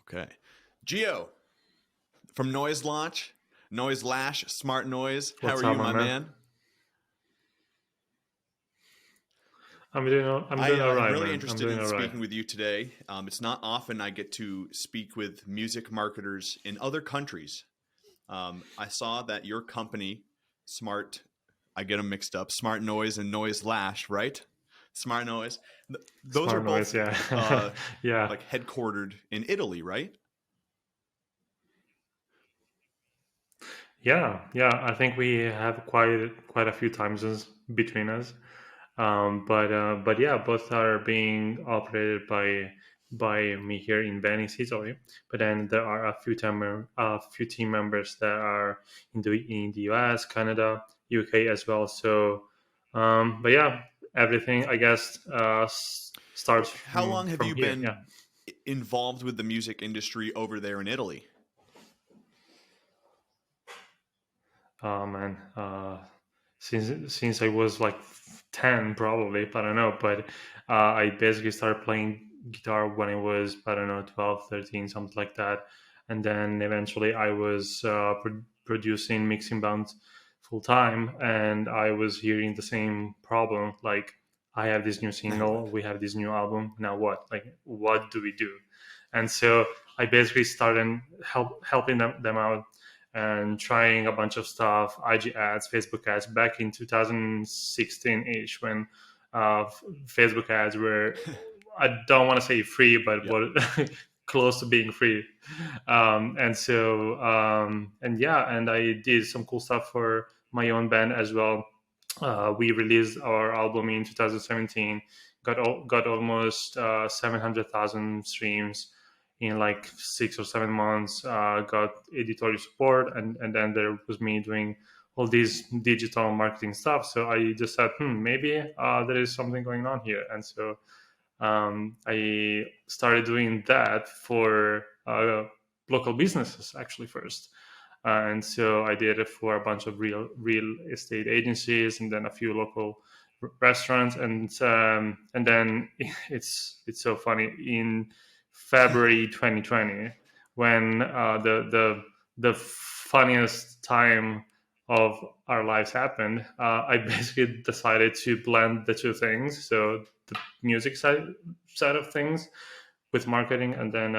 Okay. Geo from Noise Lash, Smart Noise. How What's are up, you, my my man? man? I'm I doing all am right, really man. I'm interested doing in all right. speaking with you today. It's not often I get to speak with music marketers in other countries. I saw that your company, Smart, I get them mixed up, Smart Noise and Noise Lash, right? Smart Noise. Those are Smart both noise, yeah, uh, yeah, like headquartered in Italy, right? yeah. I think we have quite a few time zones between us. But yeah, both are being operated by me here in Venice, Italy. But then there are a few team members that are in the US, Canada, UK as well. So, but yeah, everything I guess starts How long have from you here. Yeah. been involved with the music industry over there in Italy? Oh man, since I was like 10 probably, I don't know, but I basically started playing guitar when I was, I don't know, 12, 13, something like that. And then eventually I was producing mixing bands full time, and I was hearing the same problem, like I have this new Right. single, we have this new album, now what? Like what do we do? And so I basically started helping them out and trying a bunch of stuff, IG ads, Facebook ads, back in 2016-ish when Facebook ads were, I don't want to say free, but Yep. what close to being free. And yeah, and I did some cool stuff for my own band as well. We released our album in 2017, got almost 700,000 streams in like 6 or 7 months. Got editorial support, and then there was me doing all these digital marketing stuff. So I just said, maybe there is something going on here, and so I started doing that for local businesses actually first. And so I did it for a bunch of real estate agencies, and then a few local restaurants, and then it's so funny in February 2020 when the funniest time of our lives happened. I basically decided to blend the two things, so the music side of things with marketing, and then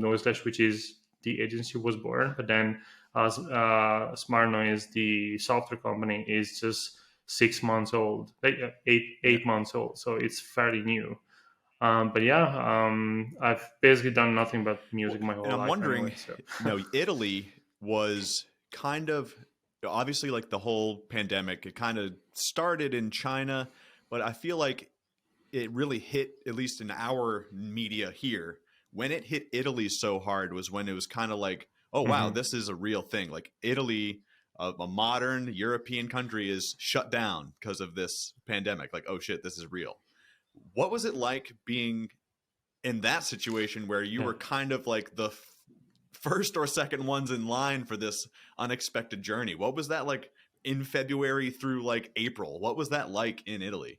Noiseless, which is the agency, was born. But then Smart Noise, the software company, is just 6 months old, like Yeah. 8 months old. So it's fairly new. But yeah, I've basically done nothing but Well, music my and whole I'm life wondering, anyway. So Italy was kind of obviously like the whole pandemic. It kind of started in China, but I feel like it really hit, at least in our media here, when it hit Italy so hard was when it was kind of like, oh wow, mhm. this is a real thing. Like Italy, a modern European country, is shut down because of this pandemic. Like, oh shit, this is real. What was it like being in that situation where you Yeah. were kind of like the first or second ones in line for this unexpected journey? What was that like in February through like April? What was that like in Italy?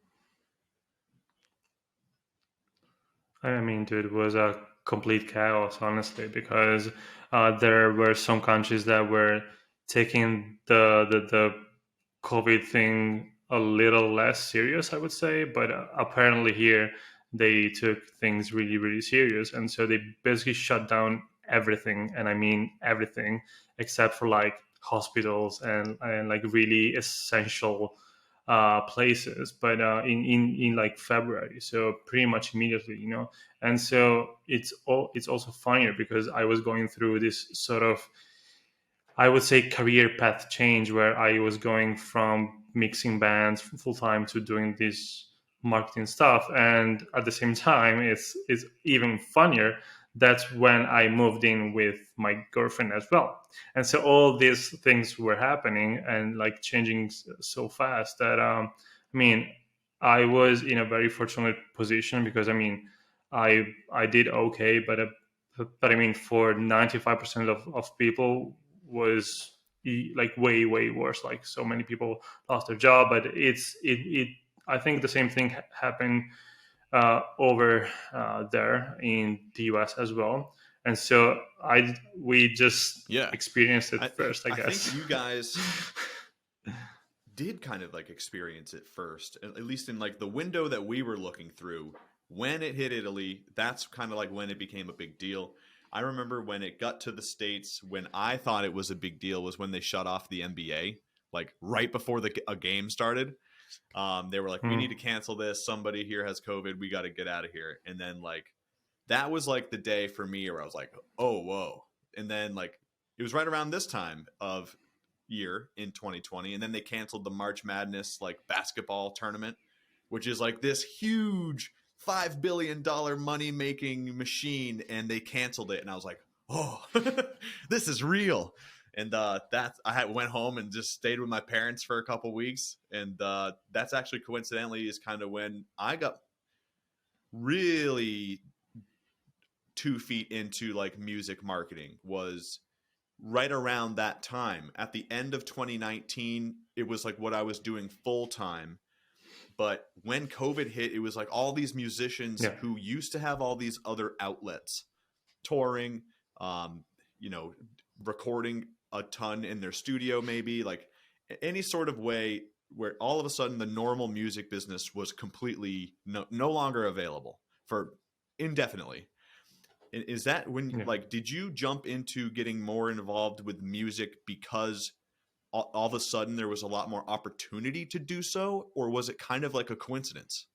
I mean, dude, it was a complete chaos, honestly, because there were some countries that were taking the COVID thing a little less serious, I would say. But apparently here they took things really, really serious, and so they basically shut down everything, and I mean everything, except for like hospitals and like really essential places. But in like February, so pretty much immediately, and so it's also funnier because I was going through this sort of, I would say, career path change where I was going from mixing bands full time to doing this marketing stuff, and at the same time, it's even funnier. That's when I moved in with my girlfriend as well, and so all these things were happening and like changing so fast that I mean, I was in a very fortunate position because I did okay, but I mean, for 95% of people was like way worse. Like so many people lost their job, but it I think the same thing happened over there in the US as well. and so we just Yeah. experienced it I first, I I think guess. you guys did kind of like experience it first, at least in like the window that we were looking through. When it hit Italy, that's kind of like when it became a big deal. I remember when it got to the States, when I thought it was a big deal was when they shut off the NBA, like right before a game started. They were like, we need to Mm. cancel this. Somebody here has COVID. We got to get out of here. And then, like, that was like the day for me where I was like, oh, whoa. And then, like, it was right around this time of year in 2020. And then they canceled the March Madness, like, basketball tournament, which is like this huge $5 billion money making machine. And they canceled it. And I was like, oh, this is real. And went home and just stayed with my parents for a couple weeks, and that's actually coincidentally is kind of when I got really 2 feet into like music marketing. Was right around that time at the end of 2019. It was like what I was doing full time, but when COVID hit, it was like all these musicians Yeah. who used to have all these other outlets, touring, um, you know, recording a ton in their studio, maybe like any sort of way where all of a sudden the normal music business was completely no longer available for indefinitely. Is that when, Yeah. like, did you jump into getting more involved with music because all of a sudden there was a lot more opportunity to do so, or was it kind of like a coincidence?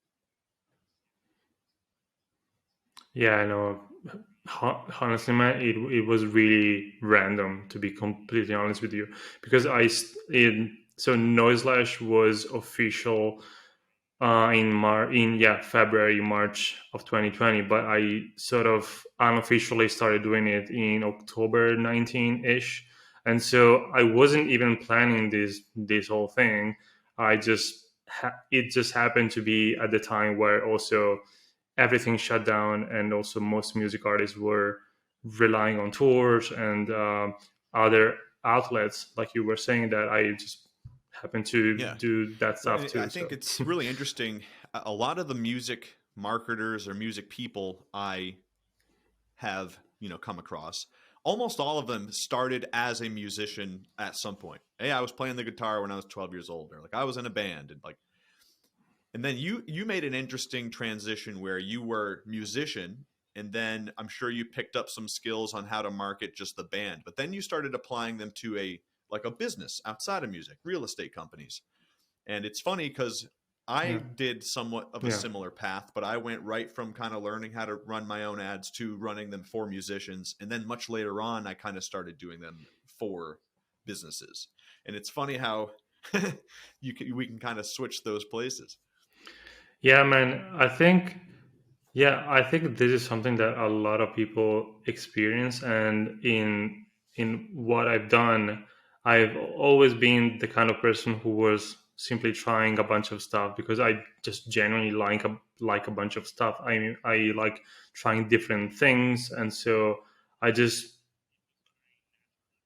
Yeah, I know. Honestly, man, it was really random, to be completely honest with you, because so Noislash was official in February, March of 2020, but I sort of unofficially started doing it in October 19 ish, and so I wasn't even planning this whole thing. It just happened to be at the time where also everything shut down, and also most music artists were relying on tours and other outlets, like you were saying, that I just happened to Yeah. do that Well, stuff I too. think So it's really interesting. A lot of the music marketers or music people I have, come across, almost all of them started as a musician at some point. Hey, I was playing the guitar when I was 12 years old, or like I was in a band, and like, and then you made an interesting transition where you were musician, and then I'm sure you picked up some skills on how to market just the band, but then you started applying them to a business outside of music, real estate companies. And it's funny because I yeah, did somewhat of a yeah. similar path, but I went right from kind of learning how to run my own ads to running them for musicians. And then much later on, I kind of started doing them for businesses. And it's funny how we can kind of switch those places. Yeah, man. I think this is something that a lot of people experience, and in what I've done, I've always been the kind of person who was simply trying a bunch of stuff because I just genuinely like a bunch of stuff. I like trying different things, and so I just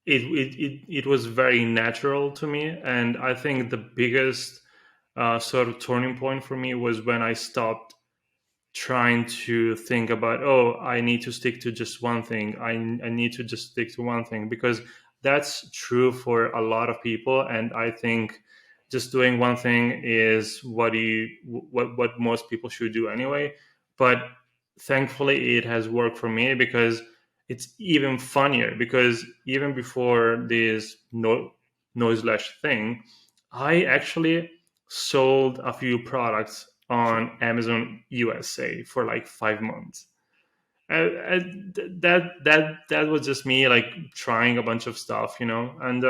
it was very natural to me. And I think the biggest sort of turning point for me was when I stopped trying to think about, oh, I need to stick to just one thing. I need to just stick to one thing, because that's true for a lot of people. And I think just doing one thing is what most people should do anyway. But thankfully it has worked for me, because it's even funnier, because even before this Noislash thing, I actually sold a few products Sure. on Amazon USA for like 5 months. That was just me like trying a bunch of stuff, and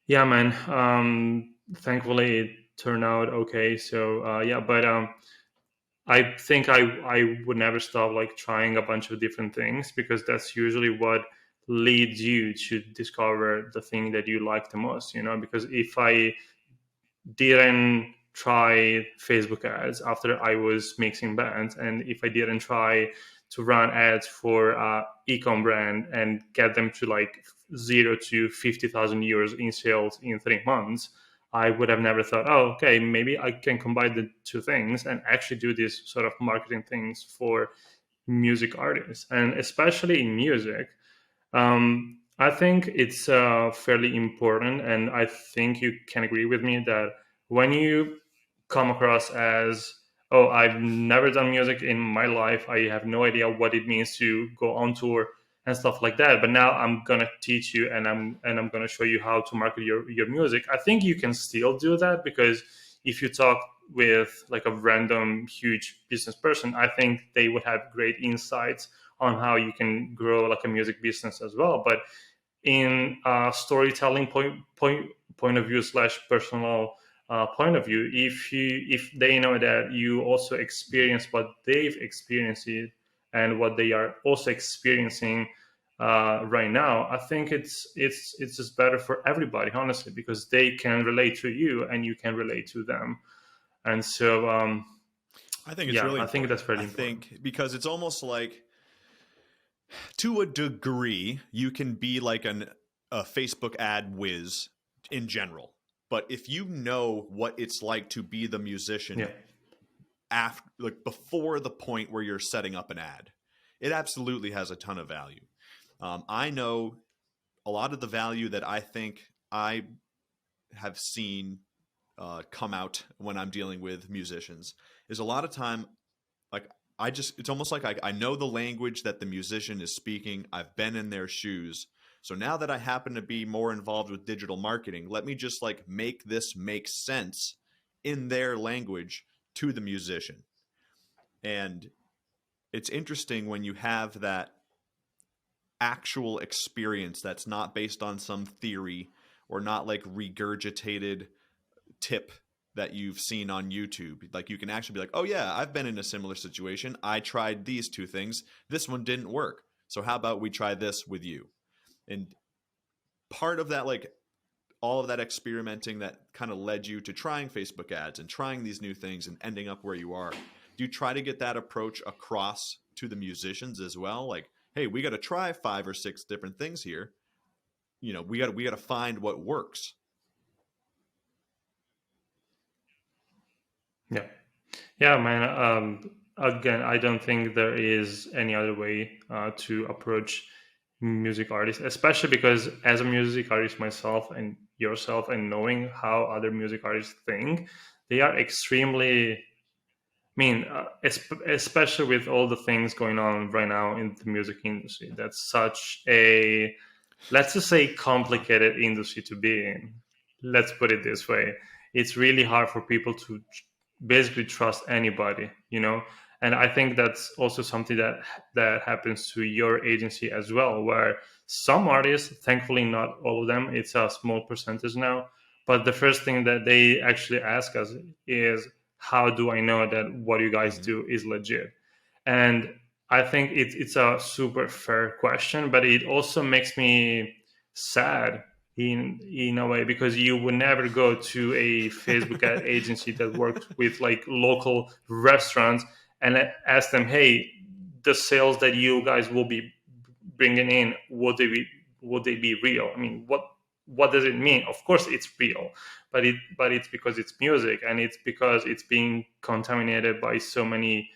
yeah, man. Thankfully, it turned out okay. So yeah, but I think I would never stop like trying a bunch of different things, because that's usually what leads you to discover the thing that you like the most. Because if I didn't try Facebook ads after I was mixing bands, and if I didn't try to run ads for ecom brand and get them to like 0 to 50,000 euros in sales in 3 months, I would have never thought, oh, okay, maybe I can combine the two things and actually do these sort of marketing things for music artists, and especially in music. I think it's fairly important, and I think you can agree with me that when you come across as, oh, I've never done music in my life, I have no idea what it means to go on tour and stuff like that, but now I'm gonna teach you, and I'm gonna show you how to market your music. I think you can still do that, because if you talk with like a random huge business person, I think they would have great insights on how you can grow like a music business as well. But in storytelling point of view slash personal point of view, if they know that you also experience what they've experienced and what they are also experiencing right now, I think it's just better for everybody, honestly, because they can relate to you and you can relate to them. And so I think it's yeah, really I think important. that's fairly I important. think because it's almost like, to a degree, you can be like a Facebook ad whiz in general. But if you know what it's like to be the Yeah. musician after, like before the point where you're setting up an ad, it absolutely has a ton of value. I know a lot of the value that I think I have seen come out when I'm dealing with musicians is a lot of time, like, it's almost like I know the language that the musician is speaking. I've been in their shoes. So now that I happen to be more involved with digital marketing, let me just like make this make sense in their language to the musician. And it's interesting when you have that actual experience that's not based on some theory or not like regurgitated tip that you've seen on YouTube. Like you can actually be like, oh yeah, I've been in a similar situation. I tried these two things. This one didn't work. So how about we try this with you? And part of that, like all of that experimenting that kind of led you to trying Facebook ads and trying these new things and ending up where you are. Do you try to get that approach across to the musicians as well? Like, hey, we got to try 5 or 6 different things here. We got to find what works. Yeah. Yeah, man. Again, I don't think there is any other way to approach music artists, especially because as a music artist myself and yourself, and knowing how other music artists think, they are extremely. I mean, especially with all the things going on right now in the music industry, that's such a, let's just say, Uh-huh. complicated industry to be in. Let's put it this way. It's really hard for people to basically trust anybody, and I think that's also something that happens to your agency as well, where some artists, thankfully not all of them, it's a small percentage now, but the first thing that they actually ask us is, how do I know that what you guys Mm-hmm. do is legit? And I think it's a super fair question, but it also makes me sad in a way, because you would never go to a Facebook ad agency that works with like local restaurants and ask them, hey, the sales that you guys will be bringing in, would they be real? I mean, what does it mean? Of course it's real, but it's because it's music, and it's because it's being contaminated by so many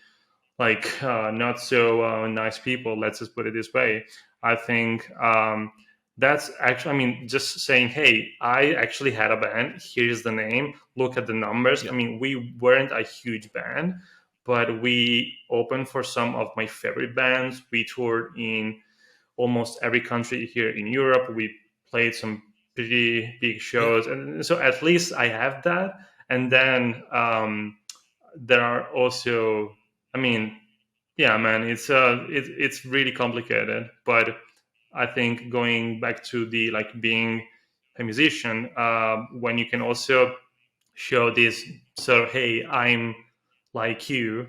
like not so nice people. Let's just put it this way. I think that's actually, I mean, just saying, hey, I actually had a band. Here's the name. Look at the numbers. I Yep. mean, we weren't a huge band, but we opened for some of my favorite bands. We toured in almost every country here in Europe. We played some pretty big Yeah. shows, and so at least I have that. And then there are also, I mean, yeah, man, it's really complicated, but I think going back to the like being a musician, when you can also show this sort of, hey, I'm like you,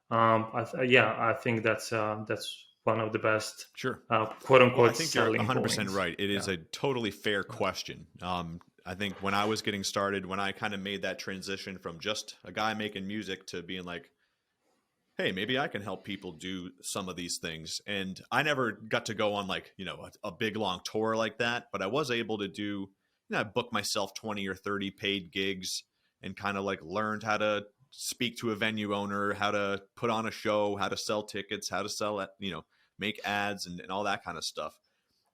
yeah, I think that's one of the best Sure. quote Well, I unquote think you're selling 100% points. right. It is Yeah, a totally fair question. I think when I was getting started, when I kind of made that transition from just a guy making music to being like, hey, maybe I can help people do some of these things. And I never got to go on like, a big long tour like that, but I was able to do, I booked myself 20 or 30 paid gigs and kind of like learned how to speak to a venue owner, how to put on a show, how to sell tickets, how to sell it, make ads and all that kind of stuff.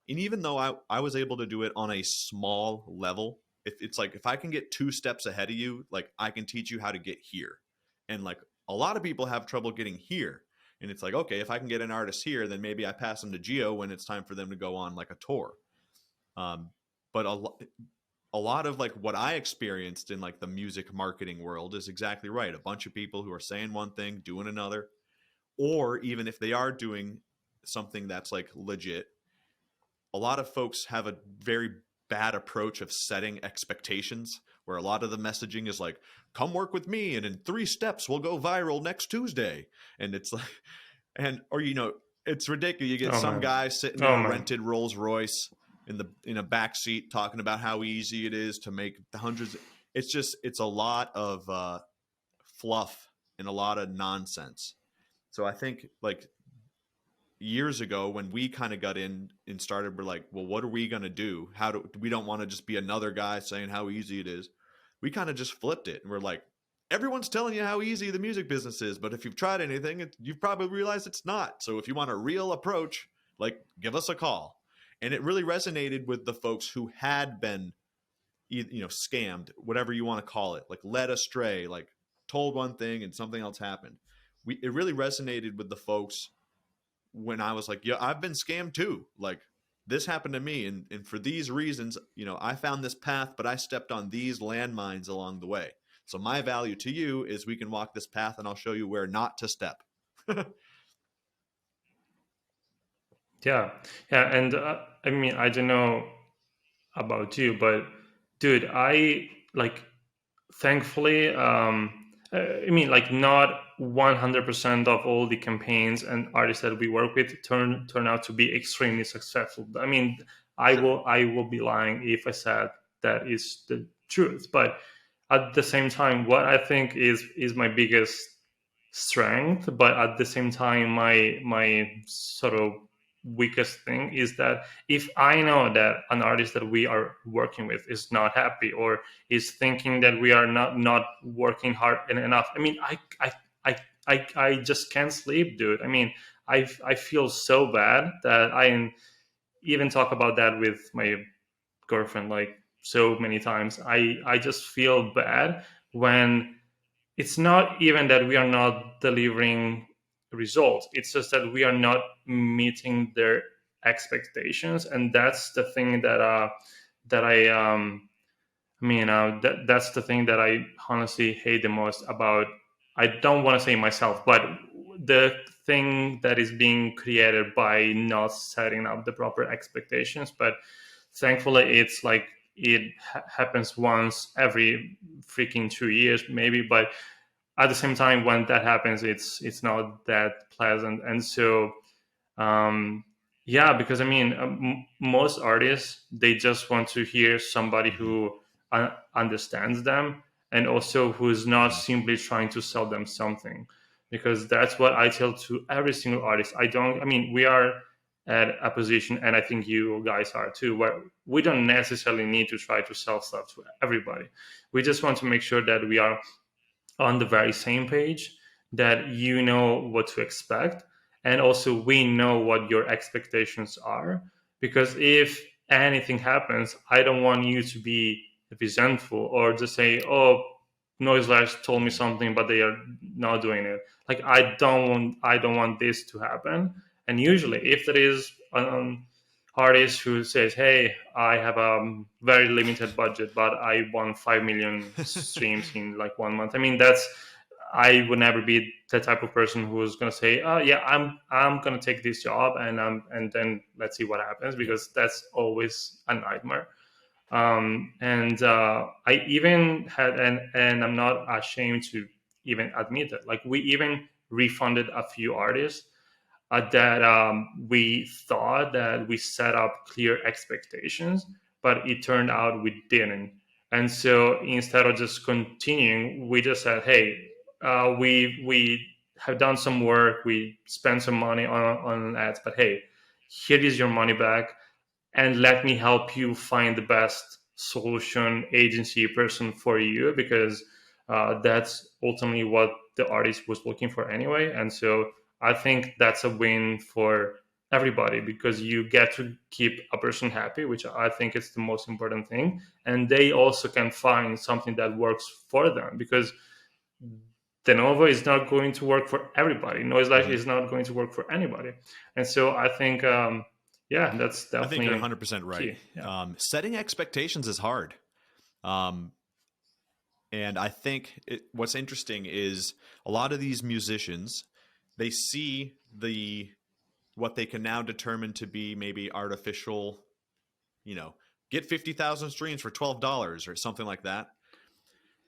And even though I was able to do it on a small level, if it's like if I can get 2 steps ahead of you, like I can teach you how to get here. And like a lot of people have trouble getting here. And it's like, okay, if I can get an artist here, then maybe I pass them to Geo when it's time for them to go on like a tour. Um, but a lot of like what I experienced in like the music marketing world is exactly right. A bunch of people who are saying one thing, doing another, or even if they are doing something that's like legit, a lot of folks have a very bad approach of setting expectations where a lot of the messaging is like, come work with me and in 3 steps we'll go viral next Tuesday. And it's like, and, or, it's ridiculous. You get Oh some man. guy sitting in Oh a man. rented Rolls Royce in a back seat talking about how easy it is to make the hundreds. It's a lot of fluff and a lot of nonsense. So I think like years ago when we kind of got in and started, we're like, well, what are we going to do? We don't want to just be another guy saying how easy it is. We kind of just flipped it and we're like, everyone's telling you how easy the music business is, but if you've tried anything, you've probably realized it's not. So if you want a real approach, like give us a call. And it really resonated with the folks who had been, scammed, whatever you want to call it, like led astray, like told one thing and something else happened. It really resonated with the folks when I was like, yeah, I've been scammed too. Like this happened to me. And for these reasons, I found this path, but I stepped on these landmines along the way. So my value to you is we can walk this path and I'll show you where not to step. Yeah. Yeah. And I mean, I don't know about you, but dude, I like, thankfully, I mean, like, not 100% of all the campaigns and artists that we work with turn out to be extremely successful. I mean, Sure. I will be lying if I said that is the truth. But at the same time, what I think is my biggest strength, but at the same time, my sort of weakest thing is that if I know that an artist that we are working with is not happy or is thinking that we are not working hard enough, I mean, I just can't sleep, dude. I mean, I feel so bad that I even talk about that with my girlfriend like so many times. I just feel bad when it's not even that we are not delivering results, it's just that we are not meeting their expectations. And that's the thing that I mean, that's the thing that I honestly hate the most about, I don't want to say myself, but the thing that is being created by not setting up the proper expectations. But thankfully, it's like it happens once every freaking 2 years, maybe. But at the same time, when that happens, it's not that pleasant. And so um, yeah, because I mean, most artists, they just want to hear somebody Mhm. who understands them, and also who's not Mhm. simply trying to sell them something. Because that's what I tell to every single artist. I mean, we are at a position, and I think you guys are too, where we don't necessarily need to try to sell stuff to everybody. We just want to make sure that we are on the very same page, that you know what to expect, and also we know what your expectations are. Because if anything happens, I don't want you to be resentful or just say, oh, Noise Lash told me Mhm. something but they are not doing it. Like, I don't want this to happen. And usually if there is an artist who says, hey, I have a very limited budget but I want 5 million streams in like 1 month, I mean, that's, I would never be the type of person who's going to say, oh yeah, I'm going to take this job and then let's see what happens, Yep. because that's always a nightmare. And I even had, and I'm not ashamed to even admit it, like we even refunded a few artists that we thought that we set up clear expectations, but it turned out we didn't. And so instead of just continuing, we just said, hey, we have done some work, we spent some money on ads, but hey, here is your money back, and let me help you find the best solution agency person for you, because That's ultimately what the artist was looking for anyway. And so I think that's a win for everybody because you get to keep a person happy, which I think is the most important thing. And they also can find something that works for them because de novo is not going to work for everybody. Noise Light Hmm. is not going to work for anybody. And so I think, yeah, that's I think you're definitely 100% right. key. Yeah. Setting expectations is hard. Um, and I think what's interesting is a lot of these musicians, they see what they can now determine to be maybe artificial, you know, get 50,000 streams for $12 or something like that.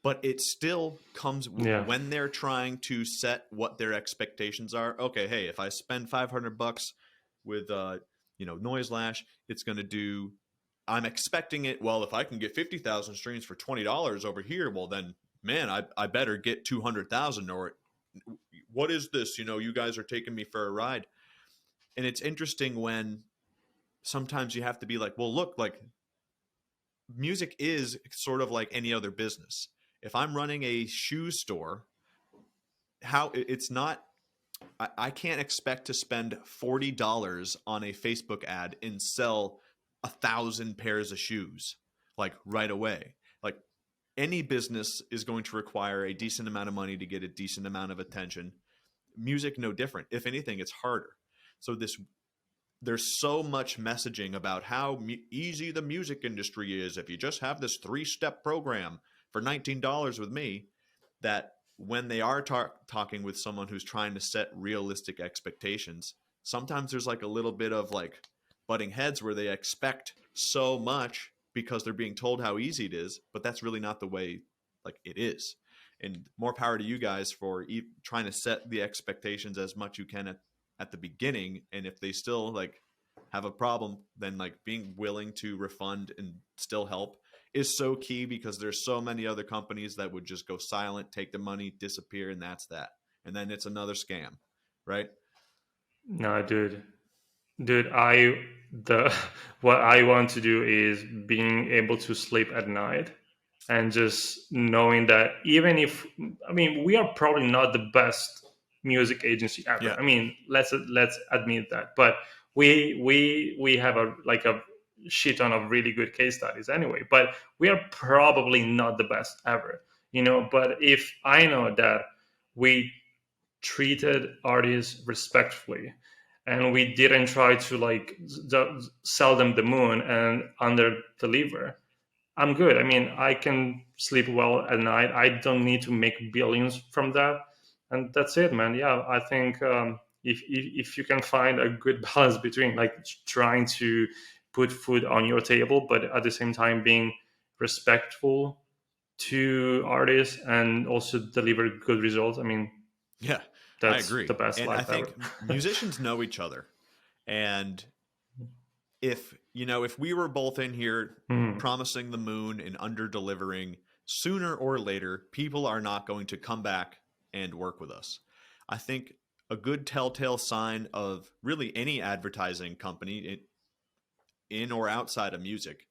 But it still comes Yeah. when they're trying to set what their expectations are. Okay, hey, if I spend $500 with Noise Lash, it's going to do. I'm expecting it. Well, if I can get 50,000 streams for $20 over here, well then, man, I better get 200,000. Or what is this? You guys are taking me for a ride. And it's interesting when sometimes you have to be like, well, look, like music is sort of like any other business. If I'm running a shoe store, how it's not I can't expect to spend $40 on a Facebook ad and sell 1,000 pairs of shoes like right away. Like any business is going to require a decent amount of money to get a decent amount of attention. Music, no different. If anything, it's harder. So there's so much messaging about how easy the music industry is if you just have this 3-step program for $19 with me, that when they are talking with someone who's trying to set realistic expectations, sometimes there's like a little bit of like butting heads where they expect so much because they're being told how easy it is, but that's really not the way like it is. And more power to you guys for trying to set the expectations as much you can at the beginning. And if they still like have a problem, then like being willing to refund and still help is so key, because there's so many other companies that would just go silent, take the money, disappear, and that's that. And then it's another scam, right? No, dude, the what I want to do is being able to sleep at night and just knowing that even if I mean we are probably not the best music agency ever. Yeah. I mean, let's admit that. But we have a shit ton of really good case studies anyway. But we are probably not the best ever, you know. But if I know that we treated artists respectfully and we didn't try to like sell them the moon and under deliver, I'm good. I mean, I can sleep well at night. I don't need to make billions from that, and that's it, man. Yeah, I think if you can find a good balance between like trying to put food on your table, but at the same time being respectful to artists and also deliver good results. I mean, Yeah, I that's agree. the best And I life think ever. musicians know each other. And if we were both in here Mhm. promising the moon and under delivering, sooner or later, people are not going to come back and work with us. I think a good telltale sign of really any advertising company in or outside of music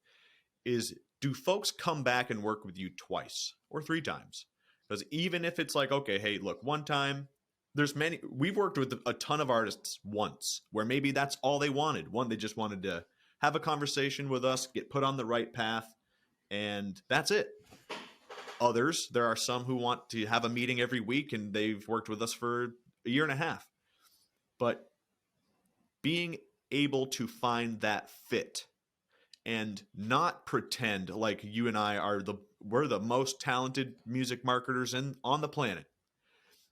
is, do folks come back and work with you twice or 3 times? Because even if it's like, okay, hey, look, one time, we've worked with a ton of artists once where maybe that's all they wanted. One, they just wanted to have a conversation with us, get put on the right path, and that's it. Others, there are some who want to have a meeting every week and they've worked with us for a year and a half. But being able to find that fit and not pretend like you and I we're the most talented music marketers on the planet.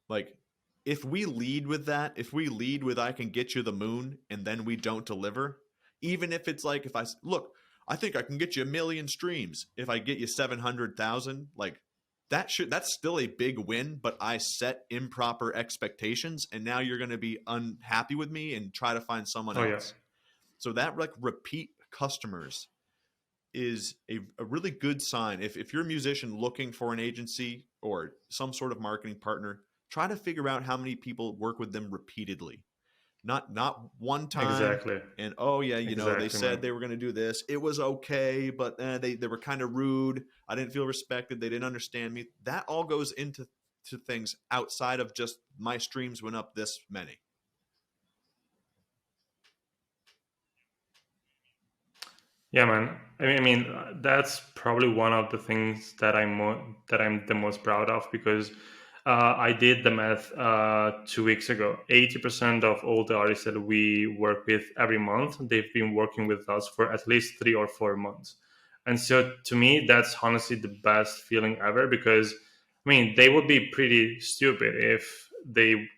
Like, if we lead with that, if we lead with I can get you the moon and then we don't deliver, even if it's like, if look, I think I can get you 1 million streams, if I get you 700,000, like that's still a big win, but I set improper expectations and now you're going to be unhappy with me and try to find someone Oh yeah. else. So that like repeat customers is a really good sign. If you're a musician looking for an agency or some sort of marketing partner, try to figure out how many people work with them repeatedly. Not one time. Exactly. And oh yeah, they Exactly, said man. they were going to do this. It was okay, but they were kind of rude. I didn't feel respected. They didn't understand me. That all goes into things outside of just my streams went up this many. Yeah, man. That's probably one of the things that that I'm the most proud of, because I did the math 2 weeks ago. 80% of all the artists that we work with every month, they've been working with us for at least 3 or 4 months. And so to me, that's honestly the best feeling ever, because they would be pretty stupid if they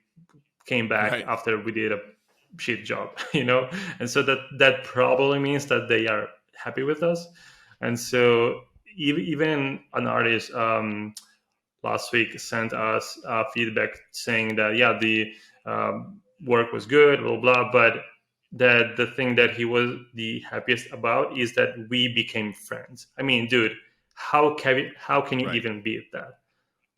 came back Right. after we did a shit job, and so that probably means that they are happy with us. And so even an artist last week sent us feedback saying that, yeah, the work was good, blah blah, but that the thing that he was the happiest about is that we became friends. I mean, dude, how can you Right. even beat that?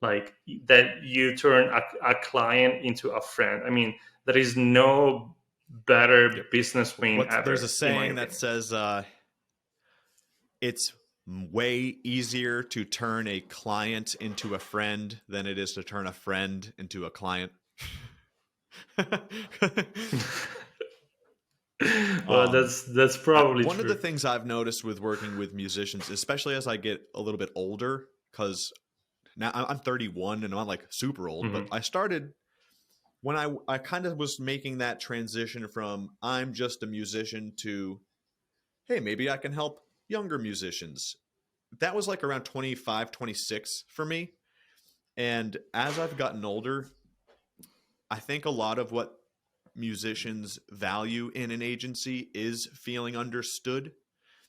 Like, that you turn a client into a friend. There is no better Yep. business win There's a ever, in my saying that opinion. says it's way easier to turn a client into a friend than it is to turn a friend into a client. Well, um, that's probably One of the true. things I've noticed with working with musicians, especially as I get a little bit older, because now I'm 31 and I'm not like super old, but Hmm. I started when I kind of was making that transition from I'm just a musician to, hey, maybe I can help younger musicians. That was like around 25, 26 for me. And as I've gotten older, I think a lot of what musicians value in an agency is feeling understood.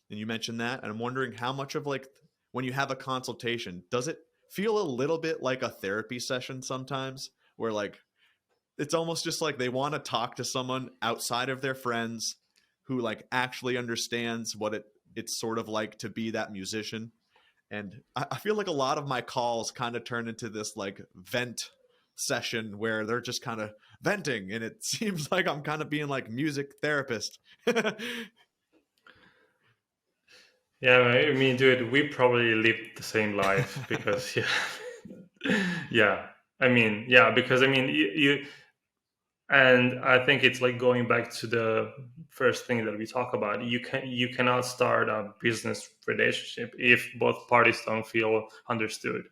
And you mentioned that. And I'm wondering how much of like when you have a consultation, does it feel a little bit like a therapy session sometimes where like it's almost just like they want to talk to someone outside of their friends who like actually understands what it's sort of like to be that musician. And I feel like a lot of my calls kind of turn into this like vent session where they're just kind of venting, and it seems like I'm kind of being like music therapist. Yeah, dude, we probably live the same life, because yeah. Yeah, yeah, because you and I think it's like going back to the first thing that we talk about. You cannot start a business relationship if both parties don't feel understood.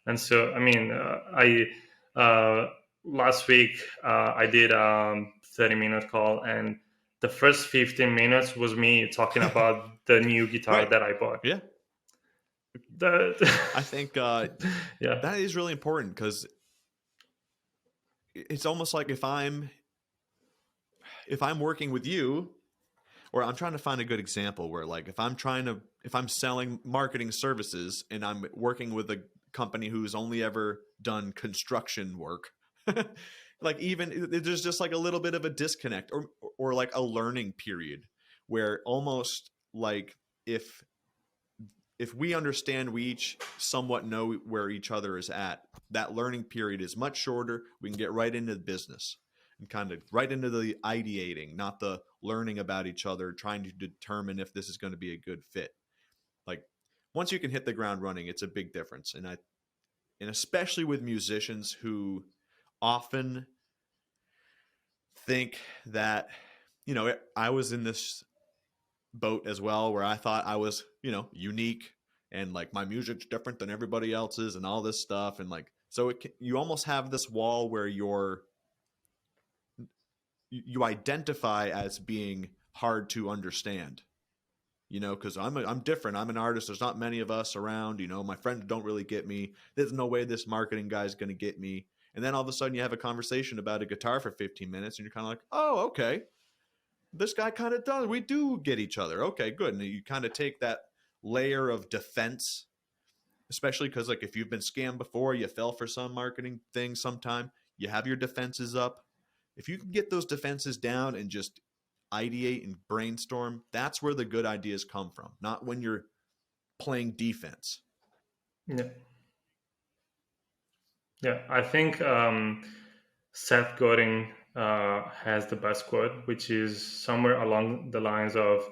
And so, I last week I did a 30-minute call, and the first 15 minutes was me talking about the new guitar Right. that I bought. Yeah. The, I think yeah. that is really important because it's almost like if I'm working with you, or I'm trying to find a good example where like if I'm selling marketing services and I'm working with a company who's only ever done construction work, like even there's just like a little bit of a disconnect, or like a learning period where almost like if if we understand, we each somewhat know where each other is at, that learning period is much shorter. We can get right into the business and kind of right into the ideating, not the learning about each other, trying to determine if this is going to be a good fit. Like once you can hit the ground running, it's a big difference. And especially with musicians who often think that, I was in this boat as well where I thought I was, unique, and like my music's different than everybody else's and all this stuff, and like so you almost have this wall where you identify as being hard to understand, because I'm different. I'm an artist. There's not many of us around. My friends don't really get me. There's no way this marketing guy's going to get me. And then all of a sudden you have a conversation about a guitar for 15 minutes and you're kind of like, oh, okay, this guy kind of does. We do get each other. Okay, good. And you kind of take that layer of defense, especially because like if you've been scammed before, you fell for some marketing thing sometime, you have your defenses up. If you can get those defenses down and just ideate and brainstorm, that's where the good ideas come from, not when you're playing defense. Yeah. Yeah, I think Seth Godin has the best quote, which is somewhere along the lines of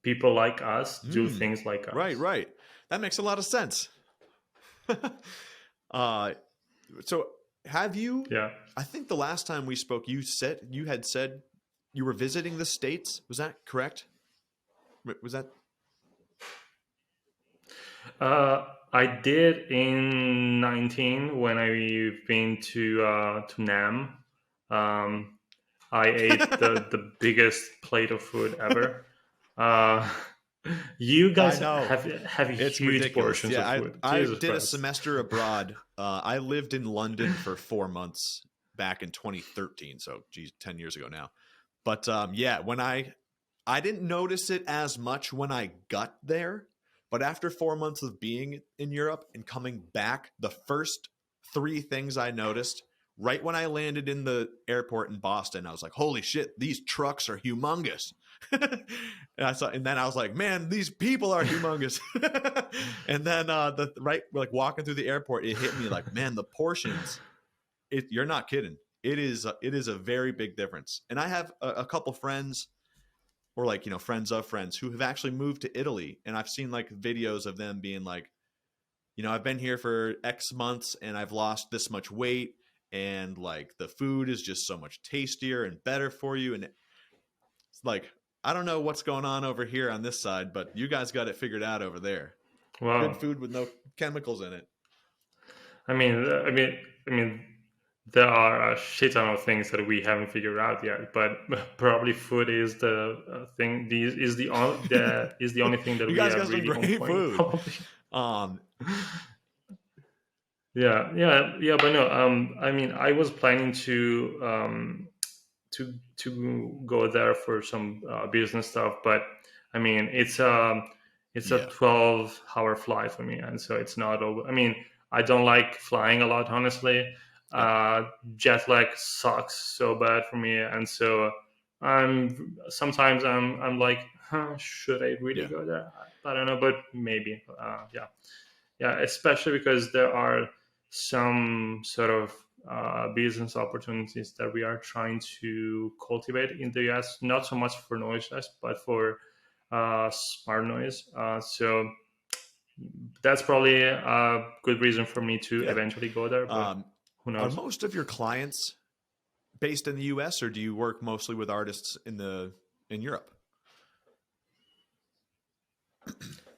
"People like us do Mm, things like right, us." right. That makes a lot of sense. uh, so have you? Yeah. I think the last time we spoke, you had said you were visiting the States. Was that correct? Was that? I did in 19 when I've been to Nam. Um, I ate the biggest plate of food ever. Uh, you I guys know. have It's huge ridiculous. portions Yeah, of food. I Jesus did a Christ. semester abroad. I lived in London for 4 months back in 2013. So, geez, 10 years ago now. But yeah, when I didn't notice it as much when I got there, but after 4 months of being in Europe and coming back, the first three things I noticed right when I landed in the airport in Boston, I was like, "Holy shit, these trucks are humongous!" And then I was like, "Man, these people are humongous." And then the right, like walking through the airport, it hit me like, "Man, the portions! You're not kidding. It is a very big difference." And I have a couple friends or like friends of friends who have actually moved to Italy, and I've seen like videos of them being like, I've been here for X months and I've lost this much weight, and like the food is just so much tastier and better for you. And it's like, I don't know what's going on over here on this side, but you guys got it figured out over there. Good Wow. food with no chemicals in it. I mean, I mean, there are a shit ton of things that we haven't figured out yet, but probably food is the thing. Is the only thing that You we guys have got some really on great point. food. Probably. Um, Yeah. But no. I mean, I was planning to go there for some business stuff, but I mean, it's a yeah, 12-hour flight for me, and so it's not over. I mean, I don't like flying a lot, honestly. yeah, uh Jet lag sucks so bad for me, and so I'm like, should I really yeah, go there? I don't know, but maybe. Yeah, especially because there are some sort of business opportunities that we are trying to cultivate in the US, not so much for noiseless, but for smart noise. So that's probably a good reason for me to yeah. eventually go there, but Um, who are knows? most of your clients based in the US, or do you work mostly with artists in Europe?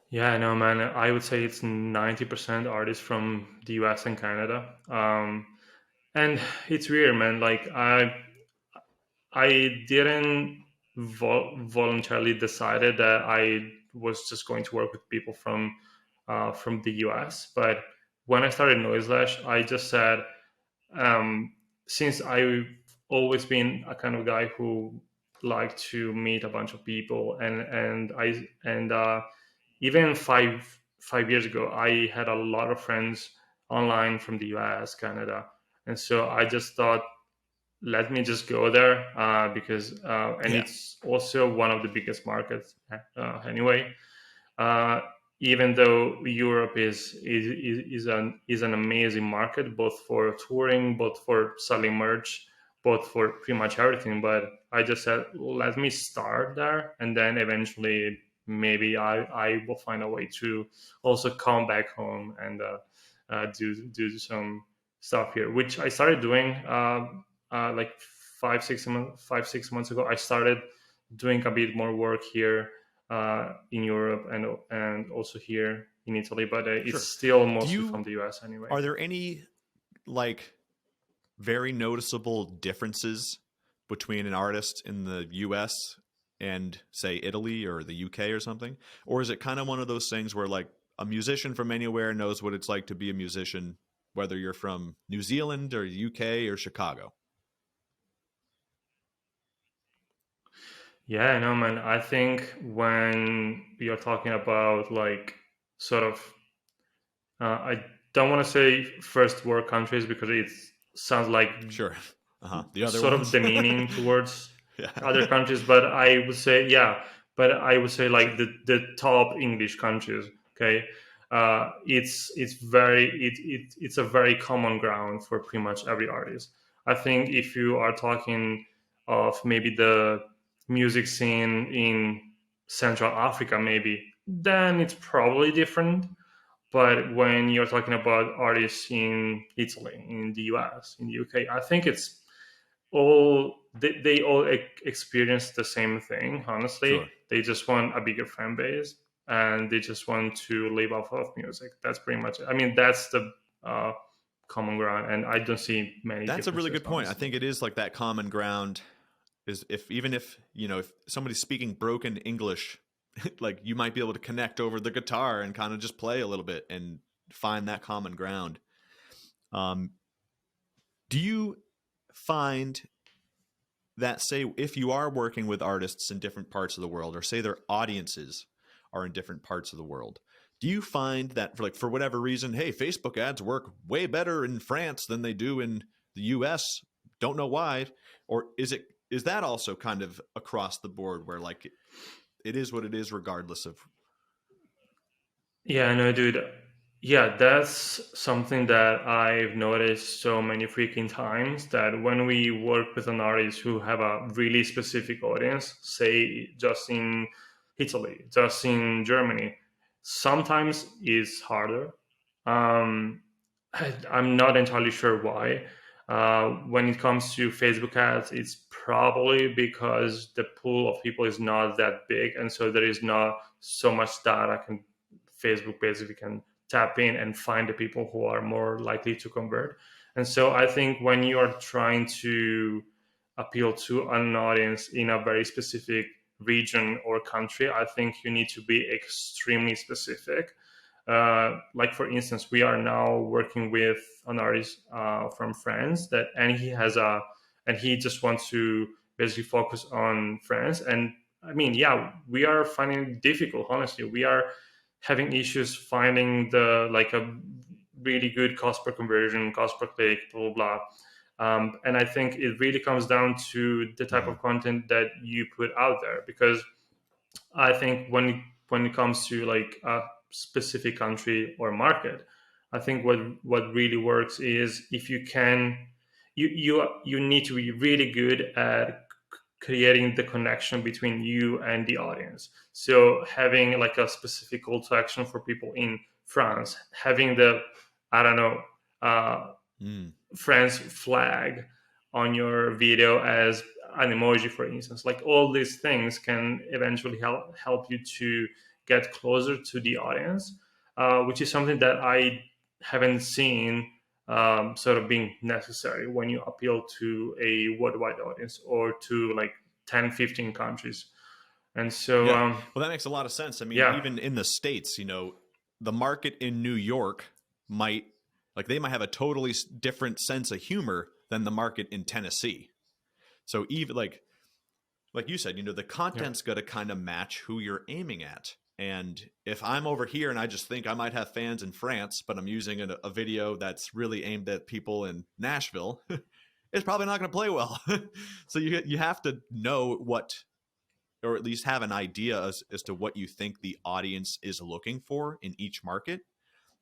Yeah, no, man. I would say it's 90% artists from the US and Canada. And it's weird, man. Like, I didn't voluntarily decided that I was just going to work with people from the US. But when I started Noiseless, I just said, um, since I've always been a kind of guy who liked to meet a bunch of people, and even five years ago, I had a lot of friends online from the US, Canada, and so I just thought, let me just go there, because and Yeah, it's also one of the biggest markets anyway. uh, Even though Europe is an amazing market, both for touring, both for selling merch, both for pretty much everything. But I just said, let me start there, and then eventually maybe I will find a way to also come back home and do some stuff here, which I started doing like 5 6 months ago. I started doing a bit more work here in Europe and also here in Italy, but it's sure. still Do mostly from you the US anyway. Are there any like very noticeable differences between an artist in the US and say Italy or the UK or something? Or is it kind of one of those things where like a musician from anywhere knows what it's like to be a musician, whether you're from New Zealand or UK or Chicago? Yeah, no, man. I think when you're talking about like sort of, I don't want to say first world countries because it sounds like Sure. Uh-huh. The other sort of ones? demeaning towards Yeah. other countries, but I would say, yeah, but I would say like Sure. the top English countries. Okay, it's very it's a very common ground for pretty much every artist. I think if you are talking of maybe the music scene in Central Africa, maybe, then it's probably different. But when you're talking about artists in Italy, in the US, in the UK, I think it's all they all experience the same thing. Honestly, Sure. they just want a bigger fan base, and they just want to live off of music. That's pretty much it. I mean, that's the uh, common ground, and I don't see many That's a really differences, good point. I honestly. think it is like that common ground is if even if, if somebody's speaking broken English, like you might be able to connect over the guitar and kind of just play a little bit and find that common ground. Um, do you find that, say, if you are working with artists in different parts of the world, or say their audiences are in different parts of the world, do you find that for whatever reason, hey, Facebook ads work way better in France than they do in the US, don't know why, or is that also kind of across the board where like it is what it is regardless of? Yeah, no, dude. Yeah, that's something that I've noticed so many freaking times, that when we work with an artist who have a really specific audience, say just in Italy, just in Germany, sometimes it's harder. Um, I'm not entirely sure why. When it comes to Facebook ads, it's probably because the pool of people is not that big, and so there is not so much data can Facebook basically can tap in and find the people who are more likely to convert. And so I think when you are trying to appeal to an audience in a very specific region or country, I think you need to be extremely specific. Like for instance, we are now working with an artist from France and he just wants to basically focus on France. And I mean, yeah, we are finding it difficult. Honestly, we are having issues finding the like a really good cost per conversion, cost per click, blah blah blah. And I think it really comes down to the type Mhm. of content that you put out there, because I think when it comes to like a specific country or market, I think what really works is if you can, you need to be really good at creating the connection between you and the audience. So having like a specific call to action for people in France, having the I don't know uh, Mm. France flag on your video as an emoji, for instance. Like all these things can eventually help you to get closer to the audience, which is something that I haven't seen sort of being necessary when you appeal to a worldwide audience or to like 10, 15 countries. And so, Yeah. Well, that makes a lot of sense. I mean, yeah, even in the States, the market in New York might, like, they might have a totally different sense of humor than the market in Tennessee. So even like you said, the yeah. content's got to kind of match who you're aiming at. And if I'm over here and I just think I might have fans in France, but I'm using a video that's really aimed at people in Nashville, it's probably not going to play well. So you have to know what, or at least have an idea as to what you think the audience is looking for in each market,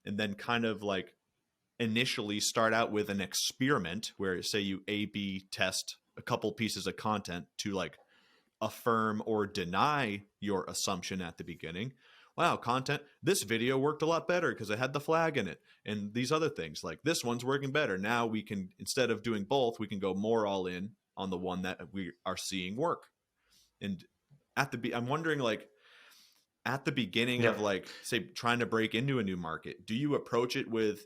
and then kind of like initially start out with an experiment where, say, you A B test a couple pieces of content to like affirm or deny your assumption at the beginning. Wow, content, this video worked a lot better because it had the flag in it. And these other things, like this one's working better. Now we can, instead of doing both, we can go more all in on the one that we are seeing work. And I'm wondering, like, at the beginning Yeah. of, like, say, trying to break into a new market, do you approach it with,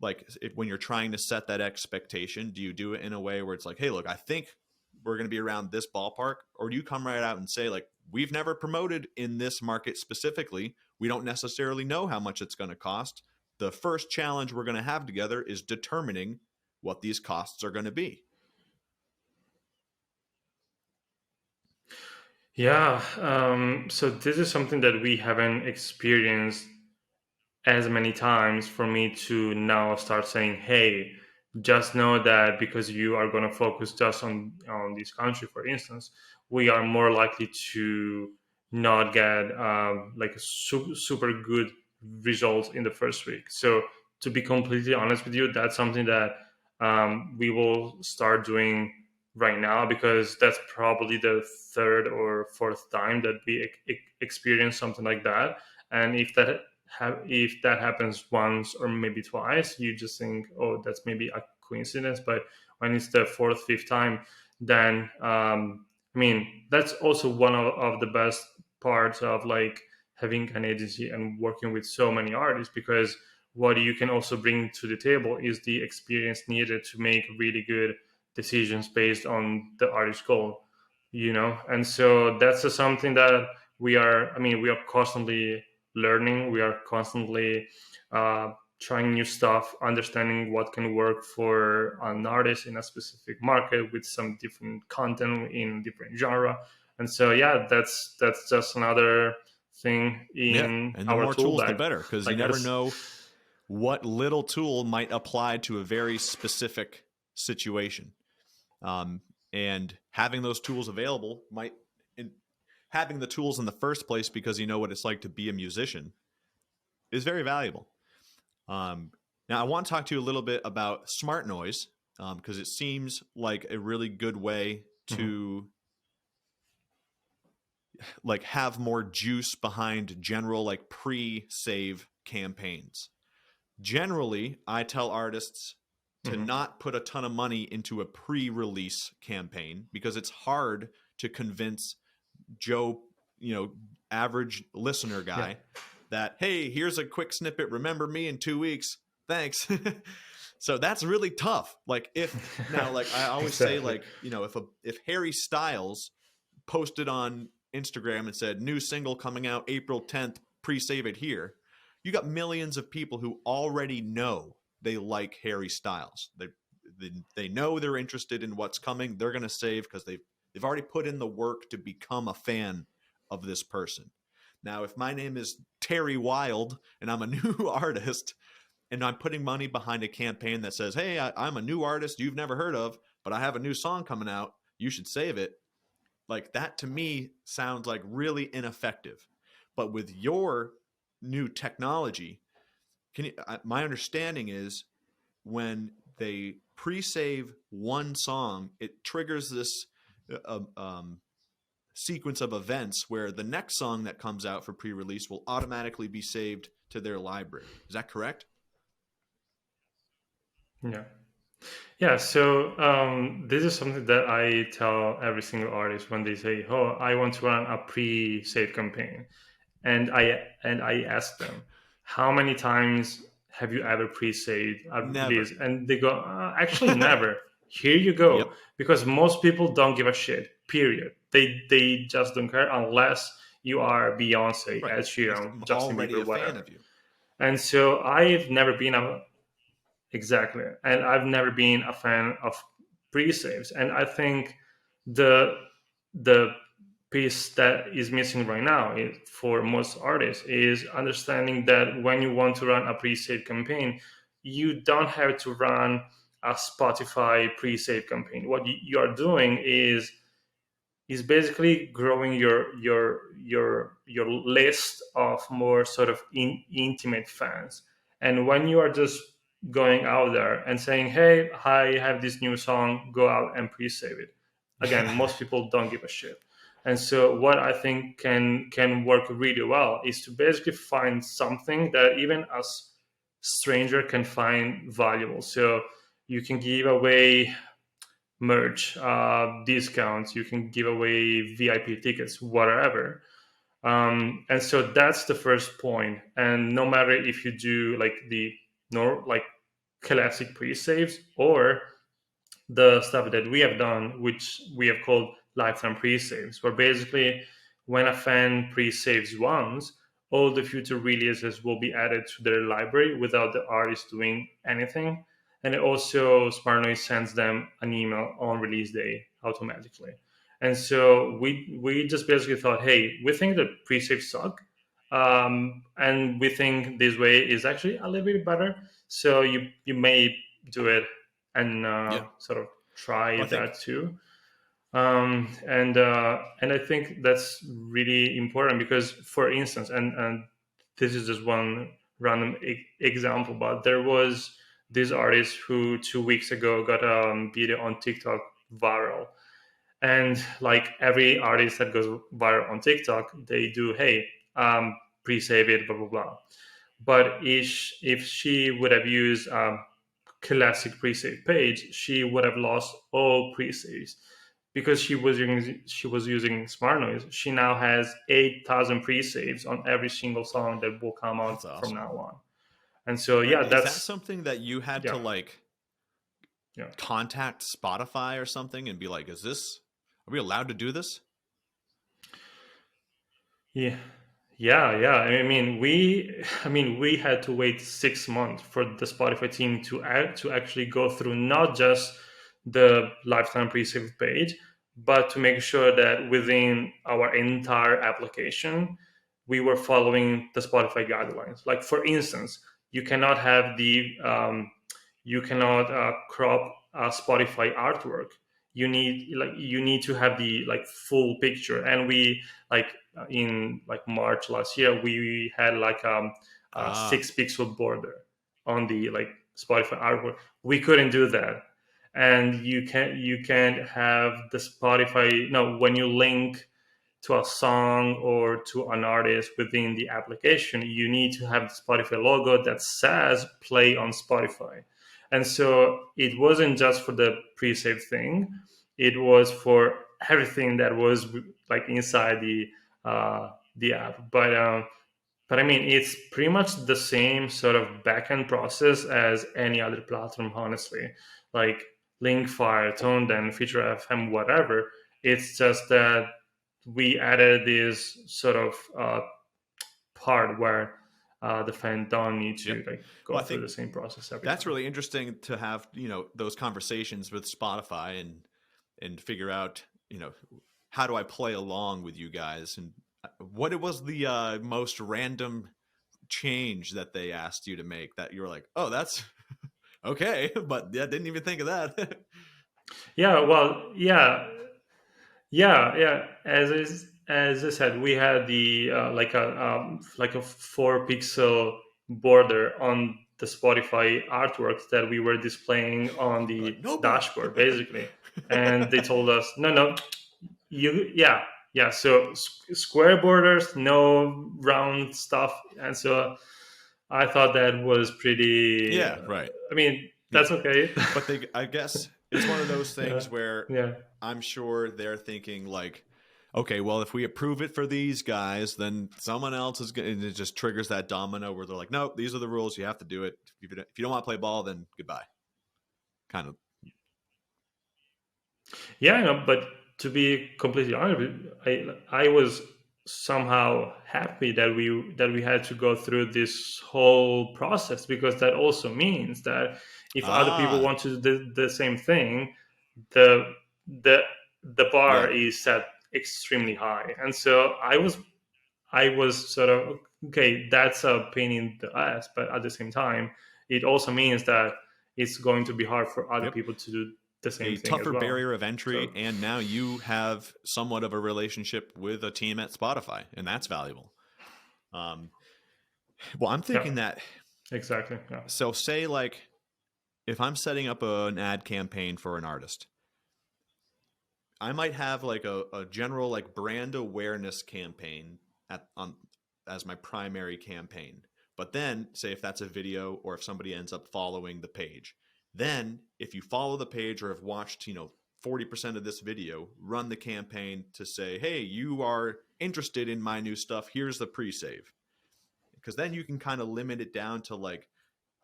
like, when you're trying to set that expectation, do you do it in a way where it's like, hey, look, I think we're going to be around this ballpark? Or do you come right out and say, like, we've never promoted in this market specifically, we don't necessarily know how much it's going to cost, the first challenge we're going to have together is determining what these costs are going to be? Yeah. So this is something that we haven't experienced as many times for me to now start saying, hey, just know that because you are going to focus just on this country, for instance, we are more likely to not get like a super good result in the first week. So to be completely honest with you, that's something that we will start doing right now, because that's probably the third or fourth time that we experience something like that. And if that happens once or maybe twice, you just think, oh, that's maybe a coincidence. But when it's the fourth, fifth time, then I mean, that's also one of the best parts of like having an agency and working with so many artists, because what you can also bring to the table is the experience needed to make really good decisions based on the artist's goal, and so that's just something that we are constantly learning. We are constantly trying new stuff, understanding what can work for an artist in a specific market with some different content in different genre. And so yeah, that's just another thing Yeah, in and the our more tool tools, the bag, better, because I you never guess. know what little tool might apply to a very specific situation. Um, and having those tools available might, and having the tools in the first place because you know what it's like to be a musician is very valuable. Um, Now, I want to talk to you a little bit about smart noise because it seems like a really good way Mhm. to like have more juice behind general like pre-save campaigns. Generally, I tell artists to Mhm. not put a ton of money into a pre-release campaign because it's hard to convince Joe, average listener Yeah. guy that, hey, here's a quick snippet, remember me in 2 weeks, thanks. So that's really tough. Like if now, like I always say, Exactly. like, if Harry Styles posted on Instagram and said new single coming out April 10th, pre-save it here, you got millions of people who already know they like Harry Styles. They know they're interested in what's coming. They're going to save because they've already put in the work to become a fan of this person. Now, if my name is Terry Wild and I'm a new artist and I'm putting money behind a campaign that says, hey, I'm a new artist you've never heard of, but I have a new song coming out, you should save it. Like that to me sounds like really ineffective. But with your new technology, my understanding is when they pre-save one song, it triggers this sequence of events where the next song that comes out for pre-release will automatically be saved to their library. Is that correct? Yeah. Yeah, so this is something that I tell every single artist when they say, "Oh, I want to run a pre-save campaign," and I ask them, "How many times have you ever pre-saved a Never. release?" And they go, "Actually, never." Here you go, Yep. because most people don't give a shit. Period. They just don't care unless you are Beyonce, Right. Ed If Sheeran, I'm Justin already Bieber, a fan whatever. of you. And so I've never been a Exactly. And I've never been a fan of pre-saves. And I think the the piece that is missing right now for most artists is understanding that when you want to run a pre-save campaign, you don't have to run a Spotify pre-save campaign. What you are doing is basically growing your list of more sort of intimate fans. And when you are just going out there and saying, "Hey, I have this new song, go out and pre-save it," again, Yeah. most people don't give a shit. And so what I think can work really well is to basically find something that even a stranger can find valuable. So you can give away merch, discounts, you can give away VIP tickets, whatever. And so that's the first point. And no matter if you do like the like classic pre-saves or the stuff that we have done, which we have called lifetime pre-saves, where basically when a fan pre-saves once, all the future releases will be added to their library without the artist doing anything. And it also Smart Noise sends them an email on release day automatically. And so we just basically thought, hey, we think that pre-saves suck, and we think this way is actually a little bit better. So you may do it and Yeah. sort of try Well, I think that too. And I think that's really important because, for instance, and this is just one random example, but there was this artist who 2 weeks ago got a video on TikTok viral. And like every artist that goes viral on TikTok, they do, hey, pre-save it, blah blah blah. But if she would have used classic pre-save page, she would have lost all pre-saves because she was using Smart Noise. She now has 8,000 pre-saves on every single song that will come out That's from awesome. now on. And so Right. yeah, Is that that's something that you had to yeah, like yeah. contact Spotify or something and be like, is this, are we allowed to do this? Yeah, yeah. I mean, we had to wait 6 months for the Spotify team to actually go through not just the lifetime pre-save page, but to make sure that within our entire application, we were following the Spotify guidelines. Like for instance, you cannot have you cannot crop Spotify artwork. You need to have the like full picture, and we like in like March last year, we had like a Ah, 6 pixel border on the like Spotify artwork. We couldn't do that, and you can't have the Spotify. No, when you link to a song or to an artist within the application, you need to have the Spotify logo that says "Play on Spotify." And so it wasn't just for the pre-save thing; it was for everything that was like inside the app. But I mean, it's pretty much the same sort of backend process as any other platform, honestly. Like Linkfire, ToneDen, Feature FM, whatever. It's just that we added this sort of part where the fan don't need yep. to like Well, go I through think the same process every that's time. really interesting to have, those conversations with Spotify and figure out, how do I play along with you guys, and what it was the most random change that they asked you to make that you were like, oh, that's okay, but yeah, didn't even think of that. Yeah, well, yeah. As I said, we had the like a 4 pixel border on the Spotify artworks that we were displaying on You're the like, no more. dashboard, basically. And they told us, no, no, yeah. So square borders, no round stuff. And so I thought that was pretty. Yeah, right. I mean, Yeah, that's okay. but I guess it's one of those Yeah, things where yeah. I'm sure they're thinking like, okay, well, if we approve it for these guys, then someone else is going, and it just triggers that domino where they're like, nope, these are the rules, you have to do it. If you don't want to play ball, then goodbye. Kind of. Yeah, I know, but to be completely honest, I was somehow happy that we had to go through this whole process, because that also means that if other people Ah, want to do the same thing, the the the bar right. is set extremely high. And so I was sort of okay, that's a pain in the ass, but at the same time, it also means that it's going to be hard for other Yep. people to do the same A thing as tougher well. barrier of entry, So and now you have somewhat of a relationship with a team at Spotify, and that's valuable. Um, well, I'm yeah, thinking that, exactly. Yeah. so say like if I'm setting up an ad campaign for an artist, I might have like a general like brand awareness campaign at on as my primary campaign. But then say if that's a video or if somebody ends up following the page, then if you follow the page or have watched, 40% of this video, run the campaign to say, hey, you are interested in my new stuff. Here's the pre-save. Because then you can kind of limit it down to like,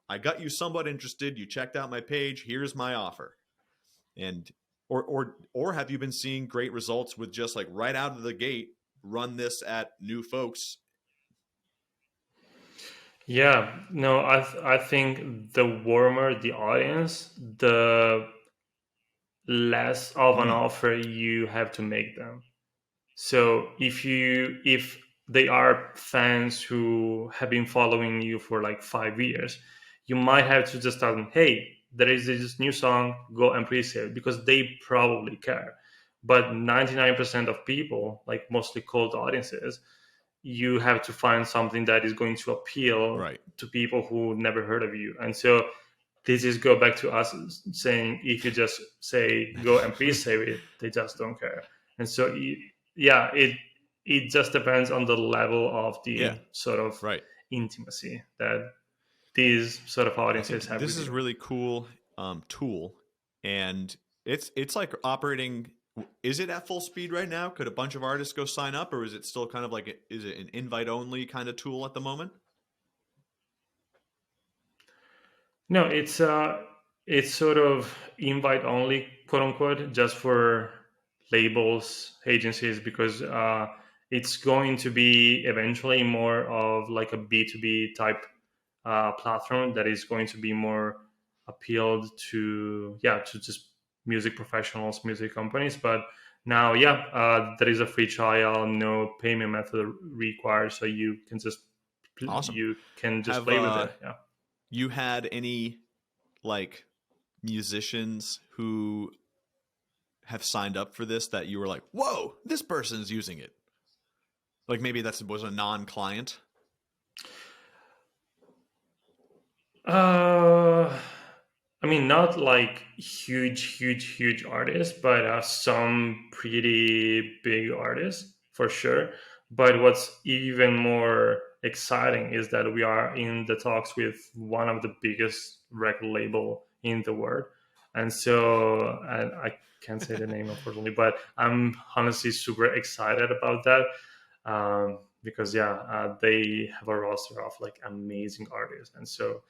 I got you somewhat interested. You checked out my page. Here's my offer. And or have you been seeing great results with just like right out of the gate, run this at new folks? Yeah, no, I think the warmer the audience, the less of an Mm, offer you have to make them. So if they are fans who have been following you for like 5 years, you might have to just tell them, "Hey, there is this new song. Go and pre-save," because they probably care. But 99% of people, like mostly cold audiences, you have to find something that is going to appeal right. to people who never heard of you. And so this is go back to us saying, if you just say go and pre-save it, they just don't care. And so yeah, it just depends on the level of Yeah, the sort of right. intimacy that these sort of I think audiences have this with is you. a really cool tool, and it's like operating. Is it at full speed right now? Could a bunch of artists go sign up, or is it still kind of like is it an invite only kind of tool at the moment? No, it's sort of invite only, quote unquote, just for labels, agencies, because it's going to be eventually more of like a B2B type platform that is going to be more appealed to, yeah, to just music professionals, music companies. But now, yeah, there is a free trial, no payment method required, so Awesome. you can just Have play with it. Yeah. you had any like musicians who have signed up for this that you were like, whoa, this person's using it? Like maybe that was a non-client. Uh, I mean, not like huge artists, but some pretty big artists for sure. But what's even more exciting is that we are in the talks with one of the biggest record label in the world, and so I can't say the name unfortunately, but I'm honestly super excited about that. Because yeah, they have a roster of like amazing artists, and so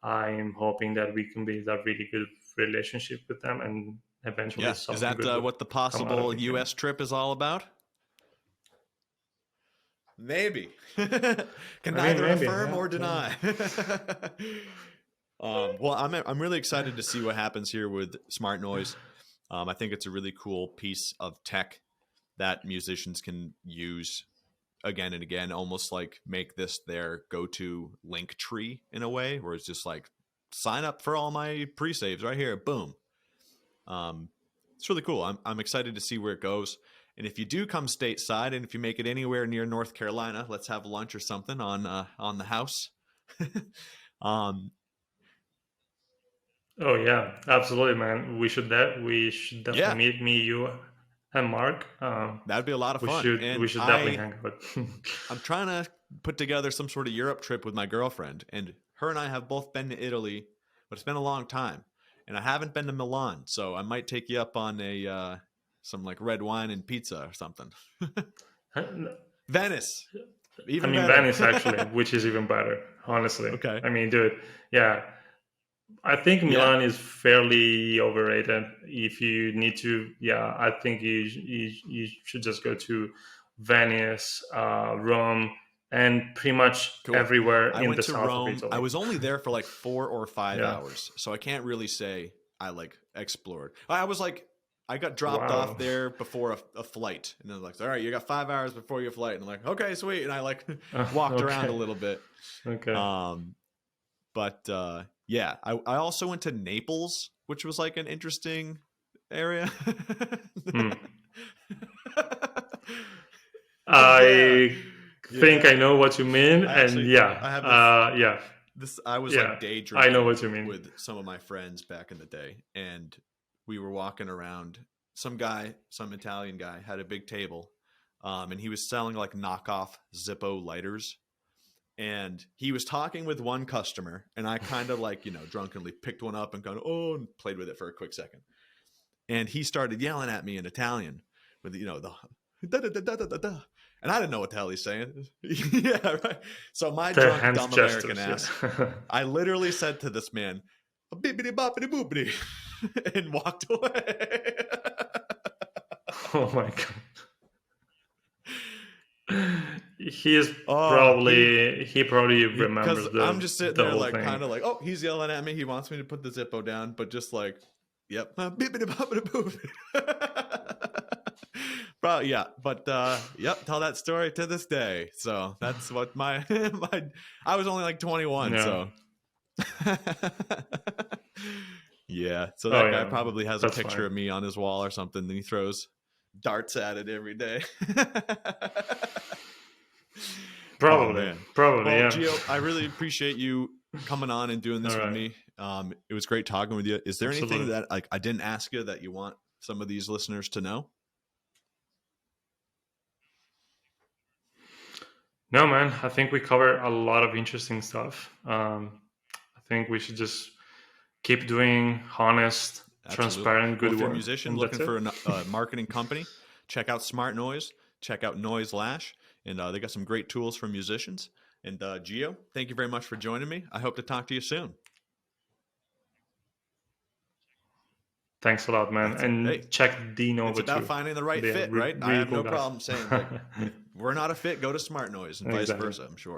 I'm hoping that we can build a really good relationship with them, and eventually Yeah. Is something that good would what the come out of possible it. You know? US trip is all about? Maybe. Can I mean, neither maybe, affirm yeah, or maybe. deny. Well, I'm really excited to see what happens here with Smart Noise. I think it's a really cool piece of tech that musicians can use again and again, almost like make this their go-to link tree in a way, where it's just like sign up for all my pre-saves right here, boom. Um, it's really cool. I'm excited to see where it goes. And if you do come stateside, and if you make it anywhere near North Carolina, let's have lunch or something on the house. um, Oh yeah, absolutely, man. We should definitely yeah, meet, me, you, and Mark. that'd be a lot of fun. We And should definitely hang out. I'm trying to put together some sort of Europe trip with my girlfriend, and her and I have both been to Italy, but it's been a long time, and I haven't been to Milan, so I might take you up on a some like red wine and pizza or something. Venice, I even mean, better. Venice actually, which is even better, honestly. Okay, I mean, dude, yeah, I think yeah, Milan is fairly overrated. If you need to, yeah, I think you should just go to Venice, Rome, and pretty much cool. everywhere I in went the to south of Rome. I Italy. was only there for like 4 or 5 Yeah. hours, so I can't really say I like explored. I was like, I got dropped off Wow. there before a flight, and they're like, "All right, you got 5 hours before your flight," and I'm like, "Okay, sweet," and I like walked around a Okay. little bit. Okay. Um, but yeah, I also went to Naples, which was like an interesting area. Hmm. Yeah, I think I yeah. know what you mean, I and actually yeah, I have yeah, this I was yeah. like day I know drinking what you mean. with some of my friends back in the day, and we were walking around. Some Italian guy, had a big table, and he was selling like knockoff Zippo lighters. And he was talking with one customer, and I kind of like drunkenly picked one up and kind of and played with it for a quick second. And he started yelling at me in Italian with the da da da da da da. And I didn't know what the hell he's saying. Yeah, right. So my The drunk, hands dumb American gestures, ass, yeah. I literally said to this man, "Bibbidi boppity boopity," and walked away. Oh my god. He is Oh, he probably because remembers I'm just sitting the there whole like thing. kind of like, oh, he's yelling at me. He wants me to put the Zippo down, but just like, yep, bibbidi boppity boopity. Probably, yeah, but yep, tell that story to this day. So that's what my I was only like 21, Yeah. so yeah. So Oh that guy yeah. probably has a That's picture fine. of me on his wall or something, and he throws darts at it every day. Oh Probably. man. Probably, Well, yeah. Gio, I really appreciate you coming on and doing this All with right. me. It was great talking with you. Is there anything Absolutely. that like I didn't ask you that you want some of these listeners to know? No, man. I think we covered a lot of interesting stuff. I think we should just keep doing honest, Absolutely. transparent, Well, good if you're a work, musician and that's looking it. for a marketing company, check out Smart Noise, check out Noise Lash, and they got some great tools for musicians. And Gio, thank you very much for joining me. I hope to talk to you soon. Thanks a lot, man. That's it. Hey, And check it's Nova about too. finding the right They are fit, right? I really have cool no guys. problem saying like if we're not a fit, go to Smart Noise and vice Exactly. versa, I'm sure.